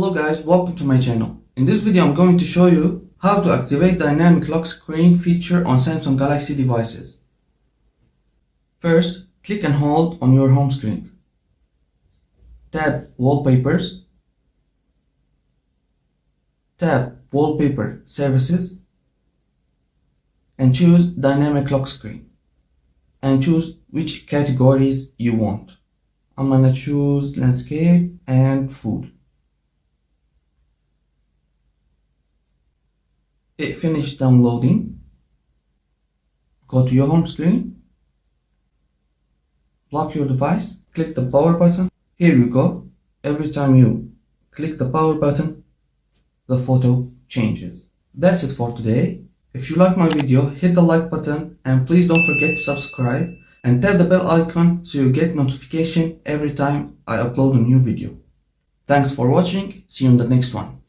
Hello guys, welcome to my channel. In this video I'm going to show you how to activate dynamic lock screen feature on Samsung Galaxy devices. First, click and hold on your home screen. Tap Wallpapers. Tap Wallpaper Services and choose Dynamic Lock Screen and choose which categories you want. I'm gonna choose landscape and food. It finished downloading. Go to your home screen. Lock your device. Click the power button. Here you go. Every time you click the power button, the photo changes. That's it for today. If you like my video, hit the like button and please don't forget to subscribe and tap the bell icon so you get notification every time I upload a new video. Thanks for watching. See you in the next one.